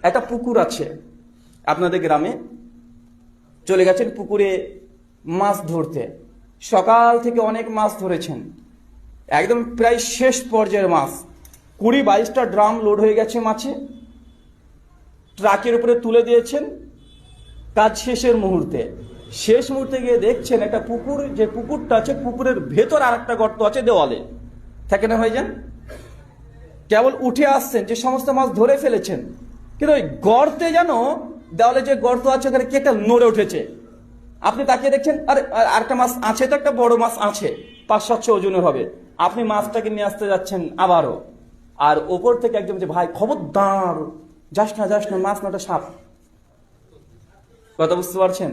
একটা পুকুর আছে আপনাদের গ্রামে, চলে গেছেন পুকুরে মাছ ধরতে। সকাল থেকে অনেক মাছ ধরেছেন, একদম প্রায় শেষ পর্যায়ের মাছ, 20-22টা ড্রাম লোড হয়ে গেছে মাছে, ট্রাকের উপরে তুলে দিয়েছেন। কাজ শেষের মুহূর্তে, শেষ মুহূর্তে গিয়ে দেখছেন একটা পুকুর, যে পুকুরটা আছে পুকুরের ভেতর আর একটা গর্ত আছে দেওয়ালে, থাকে না ভাইজান? কেবল উঠে আসছেন, যে সমস্ত মাছ ধরে ফেলেছেন, কিন্তু ওই গর্তে যেন দেওয়ালে যে গর্ত আছে ওখানে কি একটা নড়ে উঠেছে। আপনি তাকিয়ে দেখছেন, আরে আরেকটা মাছ আছে, তো একটা বড় মাছ আছে, 500-700 ওজনের হবে। আপনি মাছটাকে নিয়ে আসতে যাচ্ছেন আবারও, আর ওপর থেকে একদম যে ভাই খবরদার যাস না মাছ না, ওটা সাপ। কথা বুঝতে পারছেন?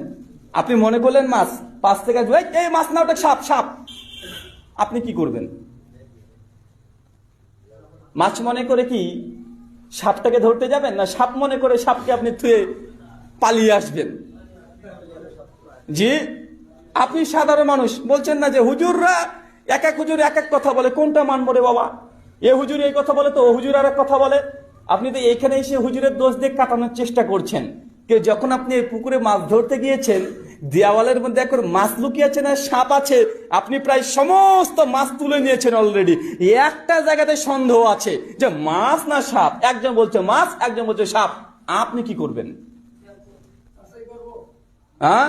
আপনি মনে করলেন মাছ, পাশ থেকে এই মাছ না, ওটা সাপ সাপ। আপনি কি করবেন? মাছ মনে করে কি সাপটাকে ধরতে যাবেন, না সাপ মনে করে সাপকে আপনি থুয়ে পালিয়ে আসবেন? জি, আপনি সাধারণ মানুষ, বলছেন না যে হুজুররা এক এক হুজুর এক এক কথা বলে, কোনটা মানবো রে বাবা? এ হুজুর এই কথা বলে, তো ও হুজুর আর এক কথা বলে। আপনি তো এইখানে এসে হুজুরের দোষ দিয়ে কাটানোর চেষ্টা করছেন। কেউ যখন আপনি এই পুকুরে মাছ ধরতে গিয়েছেন, দেওয়ালের মধ্যে এখন মাছ লুকিয়ে আছে না সাপ আছে, আপনি প্রায় সমস্ত মাছ তুলে নিয়েছেন অলরেডি। একটা জায়গাতে সন্দেহ আছে যে মাছ না সাপ, একজন বলছে মাছ, একজন বলছে সাপ। আপনি কি করবেন? হ্যাঁ,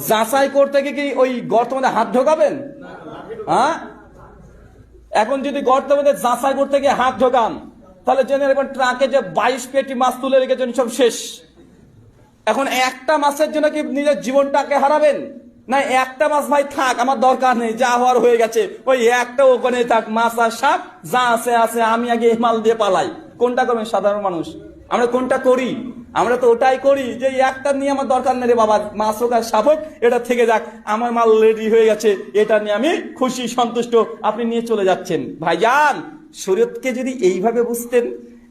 যাচাই করতে গিয়ে কি ওই গর্তের মধ্যে হাত ঢোকাবেন? হ্যাঁ, এখন যদি গর্তের মধ্যে যাচাই করতে গিয়ে হাত ঢোকান, তাহলে জেনে রাখবেন ট্রাকে যে 22 পেটি মাছ তুলে রেখেছেন সব শেষ। এখন একটা মাছের জন্য কি নিজের জীবনটাকে হারাবেন? না একটা মাছ ভাই থাক, আমার দরকার নেই, যা হওয়ার হয়ে গেছে, ওই একটা ওখানে থাক, মাছ আর সাপ যা আছে আছে, আমি আগে মাল দিয়ে পালাই। কোনটা করবেন সাধারণ মানুষ? আমরা কোনটা করি? আমরা তো ওটাই করি যে একটা নিয়ে আমার দরকার নেই রে বাবা, মাছ হোক আর সাপ হোক, এটা থেকে যাক, আমার মাল রেডি হয়ে গেছে, এটা নিয়ে আমি খুশি সন্তুষ্ট। আপনি নিয়ে চলে যাচ্ছেন। ভাইজান, শরীয়তকে যদি এইভাবে বুঝতেন,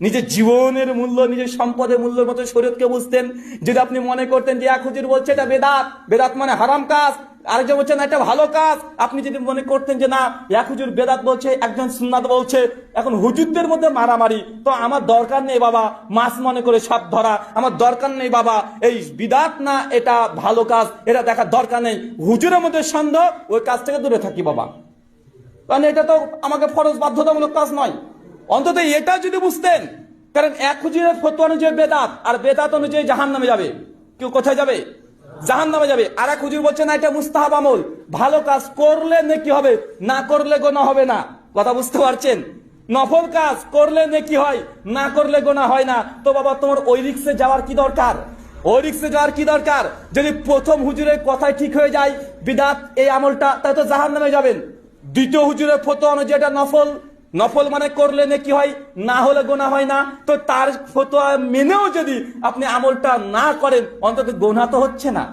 নিজের জীবনের মূল্য, নিজের সম্পদের মূল্যের মতো শরীয়তকে বুঝতেন, যদি আপনি মনে করতেন যে এক হুজুর বলছে এটা বেদাত, বেদাত মানে হারাম কাজ, আরেকজন বলছে না এটা ভালো কাজ, আপনি যদি মনে করতেন যে না এক হুজুর বেদাত বলছে, একজন সুন্নাত বলছে, এখন হুজুরদের মধ্যে মারামারি, তো আমার দরকার নেই বাবা মাছ মনে করে সাপ ধরা, আমার দরকার নেই বাবা এই বিদাত না এটা ভালো কাজ, এটা দেখার দরকার নেই, হুজুরের মধ্যে সন্দেহ, ওই কাজ থেকে দূরে থাকি বাবা, কারণ এটা তো আমাকে ফরজ বাধ্যতামূলক কাজ নয়। অন্তত এটা যদি বুঝতেন, কারণ এক হুজুরের ফতোয়া অনুযায়ী বেদাত, আর বেদাত অনুযায়ী জাহান্নামে যাবে। কেউ কোথায় যাবে? জাহান্নামে যাবে। আর এক হুজুর বলছে না এটা মুস্তাহাব আমল, ভালো কাজ করলে নেকি হবে, না করলে গোনা হবে না। কথা বুঝতে পারছেন? নফল কাজ করলে নেকি হয়, না করলে গোনা হয় না। তো বাবা তোমার ওই রিক্সে যাওয়ার কি দরকার? ওই রিক্সে যাওয়ার কি দরকার? যদি প্রথম হুজুরের কথাই ঠিক হয়ে যায় বিদাত এই আমলটা, তাই তো জাহান্নামে যাবেন। দ্বিতীয় হুজুরের ফতোয়া অনুযায়ী এটা নফল, নফল মানে করলে নেকি হয়, না হলে গোনা হয় না। তো তার ফতোয়া মেনেও যদি আপনি আমলটা না করেন, অন্তত গোনা তো হচ্ছে না,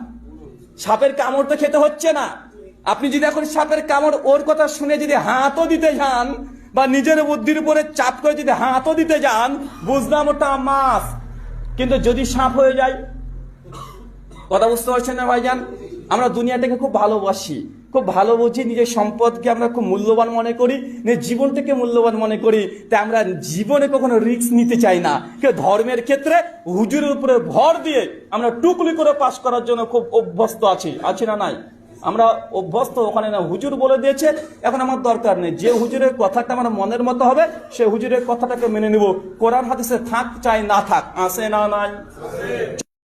সাপের কামড় তো খেতে হচ্ছে না। আপনি যদি এখন সাপের কামড় ওর কথা শুনে যদি হাতও দিতে যান, বা নিজের বুদ্ধির উপরে চাপ করে যদি হাতও দিতে যান, বুঝলাম ওটা মাছ, কিন্তু যদি সাপ হয়ে যায়। কথা বুঝতে পারছেন না ভাইজান? আমরা দুনিয়াটাকে খুব ভালোবাসি, খুব ভালো বুঝি, নিজের সম্পদকে আমরা খুব মূল্যবান মনে করি, নিজের জীবনটাকে মূল্যবান মনে করি, তাই আমরা জীবনে কখনো রিস্ক নিতে চাই না। কেউ ধর্মের ক্ষেত্রে হুজুরের উপরে ভর দিয়ে আমরা টুকলি করে পাস করার জন্য খুব অভ্যস্ত আছি না নাই? আমরা অভ্যস্ত, ওখানে না হুজুর বলে দিয়েছে, এখন আমার দরকার নেই, যে হুজুরের কথাটা আমার মনের মতো হবে সে হুজুরের কথাটাকে মেনে নিব। কোরআন হাদিসে থাক চাই না থাক, আছে না নাই?